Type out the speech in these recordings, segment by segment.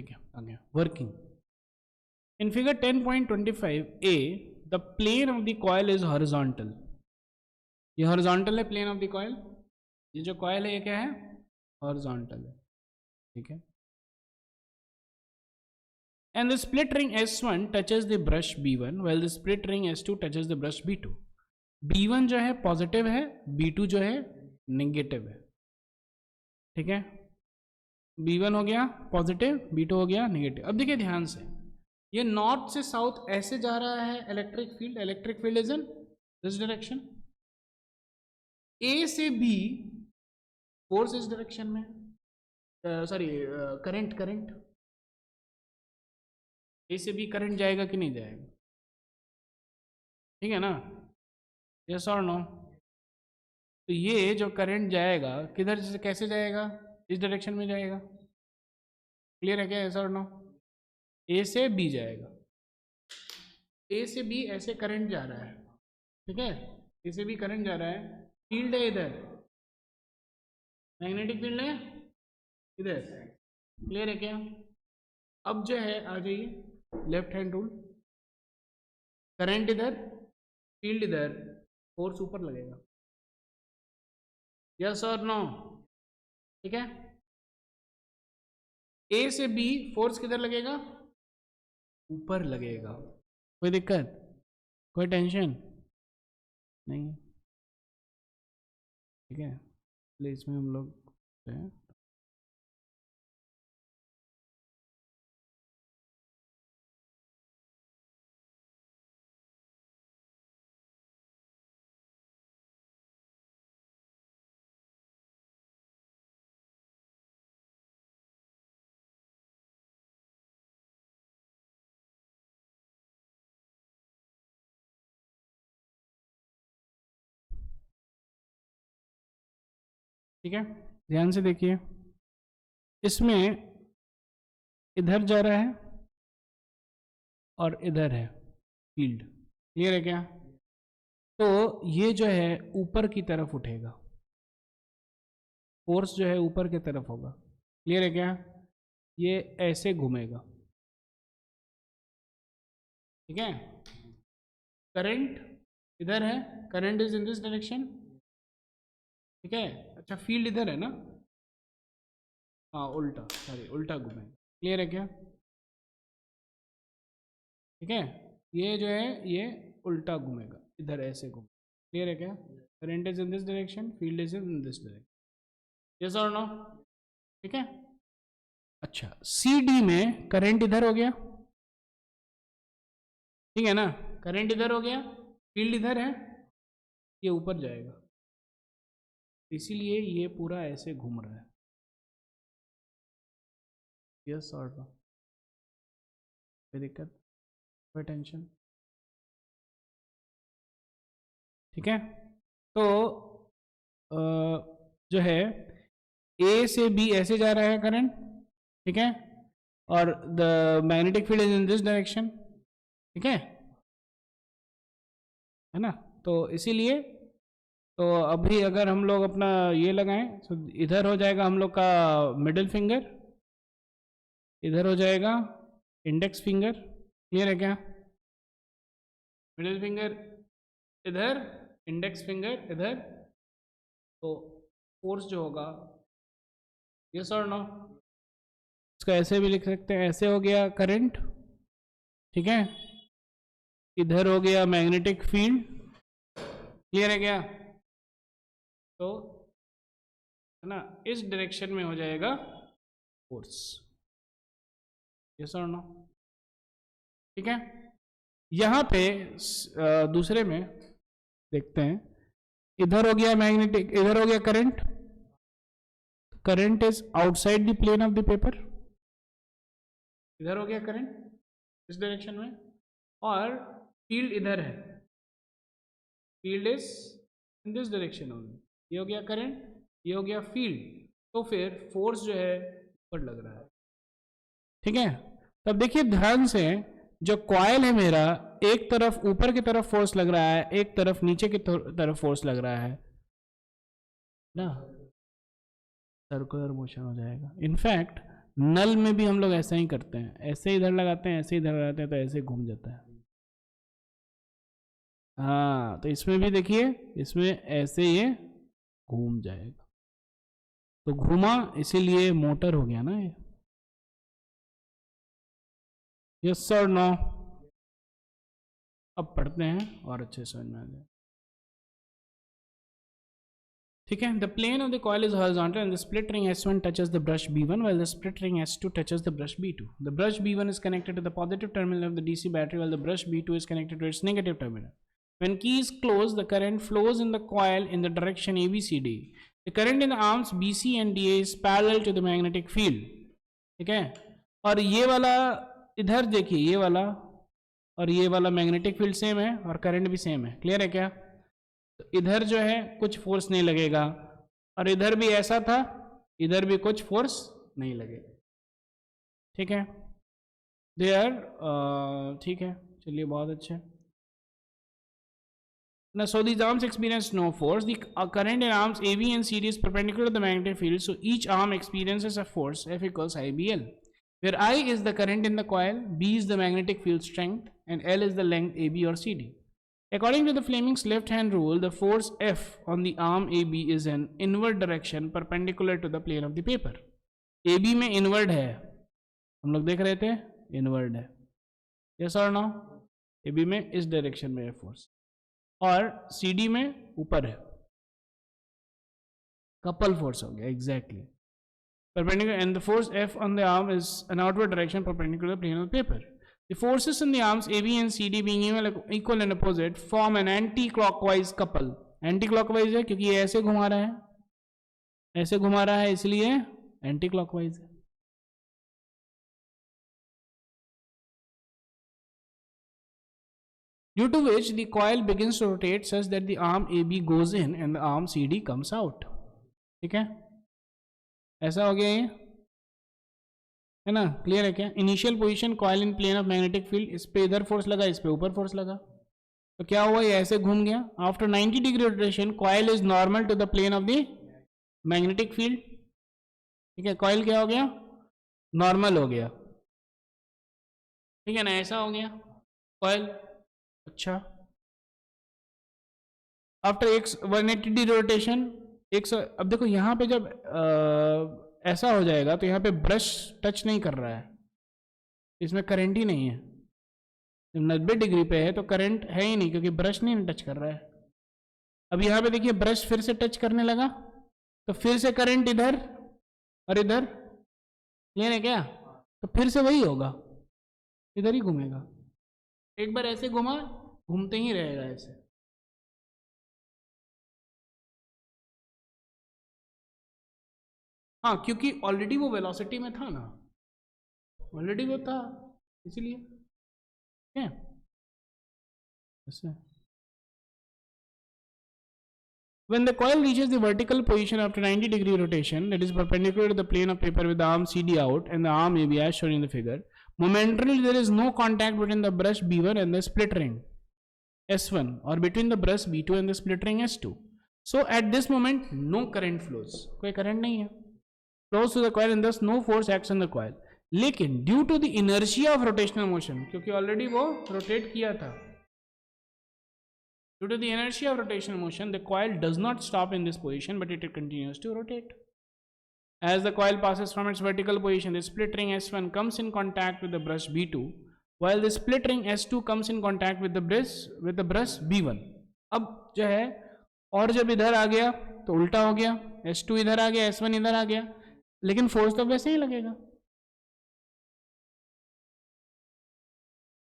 ठीक है, आगे working. In figure 10.25a the plane of the coil is horizontal. ये हॉरिजॉन्टल है प्लेन ऑफ द कॉइल, ये जो कॉइल है ये क्या है, हॉरिजॉन्टल है, ठीक है। And the split ring S1 touches the brush B1 while the split ring S2 touches the brush B2। B1 जो है पॉजिटिव है, B2 जो है नेगेटिव है, ठीक है। B1 हो गया पॉजिटिव, B2 हो गया नेगेटिव। अब देखिए ध्यान से, ये नॉर्थ से साउथ ऐसे जा रहा है electric field is in this direction. A से बी फोर्स इस डायरेक्शन में, सॉरी करंट ए से बी करंट जाएगा कि नहीं जाएगा, ठीक है ना, यस और नो। तो ये जो करंट जाएगा किधर से कैसे जाएगा, इस डायरेक्शन में जाएगा, क्लियर है क्या, यस और नो। ए से बी जाएगा, ए से बी ऐसे करंट जा रहा है, ठीक है, ए से बी करंट जा रहा है, फील्ड है इधर, मैग्नेटिक फील्ड है इधर, क्लियर है क्या। अब जो है आ जाइए लेफ्ट हैंड रूल, करंट इधर फील्ड इधर, फोर्स ऊपर लगेगा, यस और नो, ठीक है। ए से बी फोर्स किधर लगेगा, ऊपर लगेगा, कोई दिक्कत, कोई टेंशन नहीं, ठीक है। इसलिए इसमें हम लोग ठीक है, ध्यान से देखिए, इसमें इधर जा रहा है और इधर है फील्ड, क्लियर है क्या। तो ये जो है ऊपर की तरफ उठेगा, फोर्स जो है ऊपर की तरफ होगा, क्लियर है क्या। ये ऐसे घूमेगा, ठीक है, करंट इधर है, current is in this direction, ठीक है। अच्छा फील्ड इधर है ना, हाँ उल्टा, सॉरी उल्टा घूमेगा, क्लियर है क्या, ठीक है। ये जो है ये उल्टा घूमेगा, इधर ऐसे घूमेगा, क्लियर है क्या। Current is in this direction, field is in this direction, yes और नो, ठीक है। अच्छा सी डी में करंट इधर हो गया, ठीक है ना, करंट इधर हो गया, फील्ड इधर है, ये ऊपर जाएगा, इसीलिए ये पूरा ऐसे घूम रहा है, यस और नो, कोई दिक्कत, कोई टेंशन, ठीक है। तो जो है ए से बी ऐसे जा रहा है करंट, ठीक है, और the magnetic field is in this direction, ठीक है ना। तो इसीलिए तो अभी अगर हम लोग अपना ये लगाएं तो इधर हो जाएगा हम लोग का मिडिल फिंगर, इधर हो जाएगा इंडेक्स फिंगर, क्लियर है क्या। मिडिल फिंगर इधर, इंडेक्स फिंगर इधर, तो फोर्स जो होगा, यस और नो, इसका ऐसे भी लिख सकते हैं, ऐसे हो गया करंट, ठीक है, इधर हो गया मैग्नेटिक फील्ड, क्लियर है क्या। तो है ना, इस डायरेक्शन में हो जाएगा फोर्स, यस और नो, ठीक है। यहां पे दूसरे में देखते हैं, इधर हो गया मैग्नेटिक, इधर हो गया current, current is outside the plane of the paper, इधर हो गया करंट इस डायरेक्शन में, और फील्ड इधर है, field is in this direction only, ये हो गया करंट, ये हो गया फील्ड, तो फिर फोर्स जो है ऊपर लग रहा है, ठीक है। तब देखिए ध्यान से, जो कॉइल है मेरा, एक तरफ ऊपर की तरफ फोर्स लग रहा है, एक तरफ नीचे की तरफ फोर्स लग रहा है ना, सर्कुलर मोशन हो जाएगा। इनफैक्ट नल में भी हम लोग ऐसा ही करते हैं, ऐसे इधर लगाते हैं, ऐसे इधर लगाते हैं, तो ऐसे घूम जाता है। हाँ, तो इसमें भी देखिए, इसमें ऐसे ये घूम जाएगा, तो घूमा इसीलिए मोटर हो गया ना ये। Yes sir no. अब पढ़ते हैं और अच्छे समझ में आ जाए। ठीक है, the plane of the coil is horizontal and the split ring S1 touches the brush B1 while the split ring S2 touches the brush B2. The brush B1 is connected to the positive terminal of the DC battery while the brush B2 is connected to its negative terminal. When key is closed, the current flows in the coil in the direction ABCD. The current in the arms BC and DA is parallel to the magnetic field. ठीक है, और ये वाला इधर देखिए, ये वाला और ये वाला मैग्नेटिक फील्ड सेम है और करंट भी सेम है। क्लियर है क्या? तो इधर जो है कुछ फोर्स नहीं लगेगा, और इधर भी ऐसा था, इधर भी कुछ फोर्स नहीं लगेगा। ठीक है, ठीक है, चलिए बहुत अच्छा। Now, so these arms experience no force. The current in arms AB and CD is perpendicular to the magnetic field, so each arm experiences a force F equals IBL, where I is the current in the coil, B is the magnetic field strength, and L is the length AB or CD. According to the Fleming's left-hand rule, the force F on the arm AB is in inward direction perpendicular to the plane of the paper. AB में inward है, हम लोग देख रहे थे, inward है। Yes or no? AB में इस डायरेक्शन में है फोर्स, और CD में ऊपर है, कपल फोर्स हो गया। Exactly perpendicular, and the force F on the arm is an outward direction perpendicular to the plane of the paper. The forces in the arms AB and CD being equal and opposite form an anti-clockwise couple. Anti-clockwise है क्योंकि ये ऐसे घुमा रहा है, ऐसे घुमा रहा है, इसलिए anti-clockwise है। Due to which the coil begins to rotate such that the arm AB goes in and the arm CD comes out. ठीक है, ऐसा हो गया ये, है ना? क्लियर है क्या? Initial position coil in plane of magnetic field, इस पे इधर फोर्स लगा, इस पे ऊपर फोर्स लगा, तो क्या हुआ, ये ऐसे घूम गया। After 90 degree rotation coil is normal to the plane of the magnetic field. ठीक है, कॉइल क्या हो गया, नॉर्मल हो गया। ठीक है ना, ऐसा हो गया कॉइल। अच्छा, आफ्टर 180 डिग्री रोटेशन अब देखो यहाँ पे जब ऐसा हो जाएगा तो यहाँ पे ब्रश टच नहीं कर रहा है, इसमें करंट ही नहीं है। जब 90 डिग्री पे है तो करंट है ही नहीं, क्योंकि ब्रश नहीं टच कर रहा है। अब यहाँ पे देखिए ब्रश फिर से टच करने लगा, तो फिर से करंट इधर और इधर, क्लियर है क्या? तो फिर से वही होगा, इधर ही घूमेगा। एक बार ऐसे घुमा, घूमते ही रहेगा ऐसे। हाँ, क्योंकि ऑलरेडी वो वेलोसिटी में था ना, ऑलरेडी वो था, इसीलिए। ठीक है, ऐसे। When the coil reaches the vertical position after 90 degree rotation, that is perpendicular to the plane of paper with the arm CD out and the arm AB as shown in the figure, momentarily there is no contact between the brush B1 and the split ring S1, or between the brush B2 and the split ring S2. So at this moment no current flows, कोई current नहीं है, flows to the coil and thus no force acts on the coil. लेकिन due to the inertia of rotational motion, क्योंकि already वो rotate किया था, due to the inertia of rotational motion, the coil does not stop in this position, but it continues to rotate. As the coil passes from its vertical position, the split ring S1 comes in contact with the brush B2, while the split ring S2 comes in contact with the brush B1. अब जो है, और जब इधर आ गया तो उल्टा हो गया, S2 इधर आ गया, S1 इधर आ गया, लेकिन फोर्स तो वैसे ही लगेगा।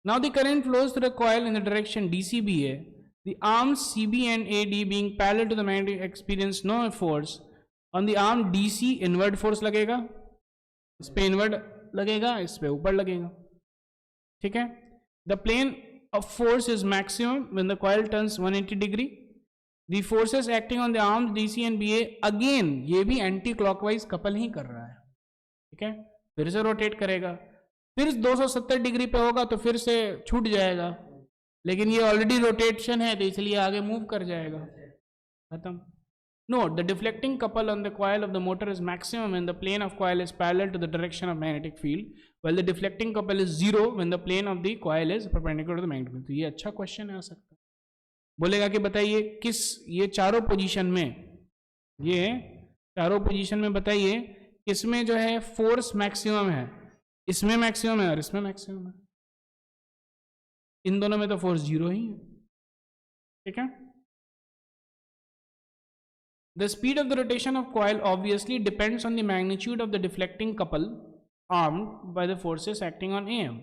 Now the current flows through the coil in the direction DCBA. The arms CB and AD being parallel to the magnetic experience no force. On the arm DC inward force लगेगा, इस पे inward लगेगा, इस पे ऊपर लगेगा। ठीक है, the plane of force is maximum when the coil turns 180 degree. The forces acting on the arms DC and BA again, ये भी एंटी क्लॉकवाइज कपल ही कर रहा है। ठीक है, फिर से रोटेट करेगा, फिर 270 डिग्री पे होगा तो फिर से छूट जाएगा, लेकिन ये ऑलरेडी रोटेशन है तो इसलिए आगे मूव कर जाएगा, खत्म। No, the deflecting couple on the coil of the motor is maximum when the plane of coil is parallel to the direction of magnetic field, while the deflecting couple is zero when the plane of the coil is perpendicular to the magnetic field. तो ये अच्छा question है आ सकता है. बोलेगा कि बताइए किस ये चारों पोजीशन में बताइए किसमें जो है फोर्स मैक्सिमम है. इसमें मैक्सिमम है और इसमें मैक्सिमम है. इन दोनों में तो फोर्स जीरो ही है. ठीक है. The speed of the rotation of coil obviously depends on the magnitude of the deflecting couple armed by the forces acting on AM.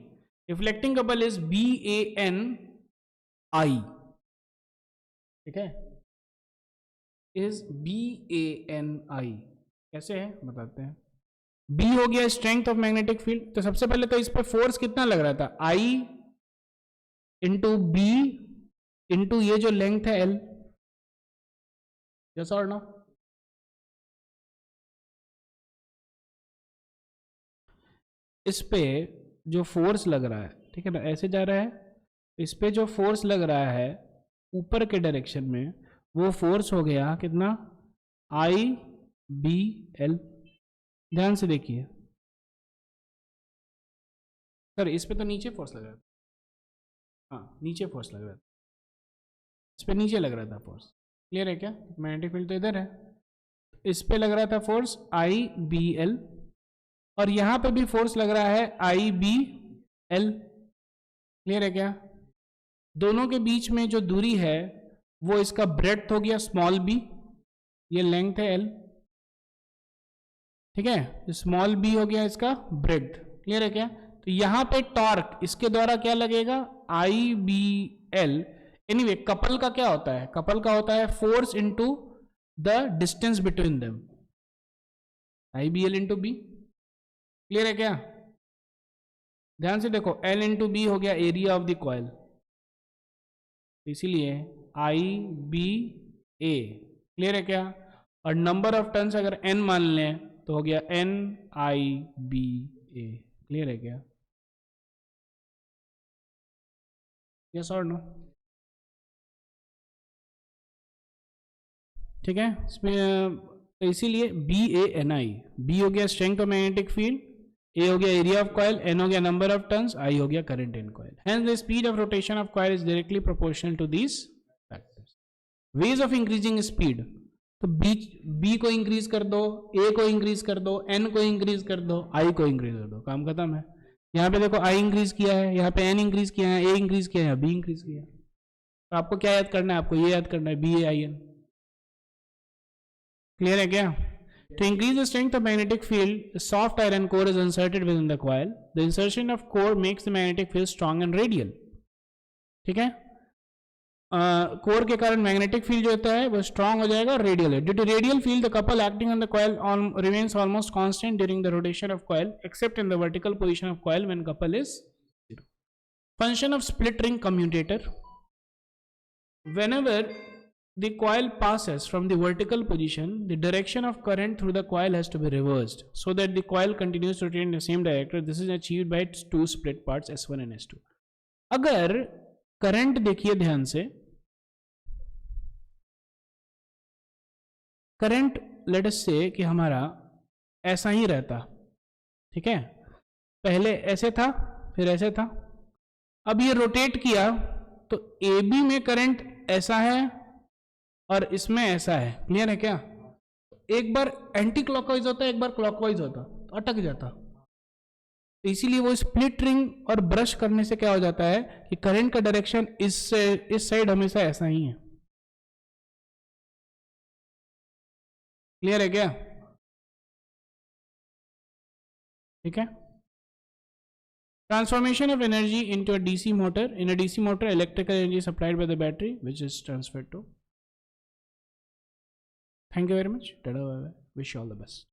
Deflecting couple is BANI. ठीक है. Is BANI. कैसे है बताते हैं. B हो गया स्ट्रेंथ ऑफ मैग्नेटिक फील्ड. तो सबसे पहले तो इस पर फोर्स कितना लग रहा था, I इंटू B इंटू ये जो लेंथ है L. Yes or no? इस पे जो फोर्स लग रहा है, ठीक है ना, ऐसे जा रहा है. इस पे जो फोर्स लग रहा है ऊपर के डायरेक्शन में, वो फोर्स हो गया कितना, IBL. ध्यान से देखिए सर, इस पे तो नीचे फोर्स लग रहा था. हाँ, नीचे फोर्स लग रहा था. इस पे नीचे लग रहा था फोर्स. क्लियर है क्या. मैग्नेटिक फील्ड तो इधर है. इस पे लग रहा था फोर्स IBL और यहां पे भी फोर्स लग रहा है IBL. क्लियर है क्या. दोनों के बीच में जो दूरी है वो इसका ब्रेड्थ हो गया स्मॉल b, ये लेंथ है L. ठीक है. स्मॉल b हो गया इसका ब्रेड्थ. क्लियर है क्या. तो यहां पे टॉर्क इसके द्वारा क्या लगेगा, IBL. एनीवे कपल का क्या होता है, कपल का होता है force into the distance between them, IBL into B. Clear है क्या. ध्यान से देखो, L इंटू बी हो गया एरिया ऑफ द कॉइल, इसीलिए IBA. क्लियर है क्या. और नंबर ऑफ टर्न्स अगर n मान लें तो हो गया NIBA. क्लियर है क्या. यस और नो. ठीक है. इसमें इसीलिए BANI. B हो गया strength of magnetic field, A हो गया एरिया ऑफ कॉइल, N हो गया नंबर ऑफ टर्न्स, I हो गया current in coil. Hence the speed of rotation of coil is directly proportional to these factors. Ways of increasing speed. तो B को increase कर दो, A को increase कर दो, N को इंक्रीज कर दो, I को इंक्रीज कर दो, काम खत्म है. यहाँ पे देखो I इंक्रीज किया है, यहाँ पे N इंक्रीज किया है, A इंक्रीज किया है, B इंक्रीज किया है. तो आपको क्या याद करना है, आपको ये याद करना है BAIN. क्लियर है क्या. To increase the strength of magnetic field, a soft iron core is inserted within the coil. The insertion of core makes the magnetic field strong and radial. ठीक है. कोर के कारण मैग्नेटिक फील्ड जो होता है वो स्ट्रांग हो जाएगा और रेडियल है. Due to radial field the couple acting on the coil remains almost constant during the rotation of coil except in the vertical position of coil when couple is zero. Function of split ring commutator. Whenever the coil passes from the vertical position, the direction of current through the coil has to be reversed so that the coil continues to rotate in the same direction. This is achieved by its two split parts S1 and S2. अगर current देखिए ध्यान से, current let us से कि हमारा ऐसा ही रहता. ठीक है. पहले ऐसे था, फिर ऐसे था. अब ये रोटेट किया तो AB में करंट ऐसा है और इसमें ऐसा है. क्लियर है क्या. एक बार एंटी क्लॉकवाइज होता है, एक बार क्लॉकवाइज होता तो अटक जाता. तो इसीलिए वो स्प्लिट रिंग और ब्रश करने से क्या हो जाता है कि करंट का डायरेक्शन इस साइड हमेशा ऐसा ही है. क्लियर है क्या. ठीक है. Transformation of energy into a DC motor. In a DC motor, electrical energy is supplied by the battery, which is transferred to. Thank you very much. Tada, bye bye. Wish you all the best.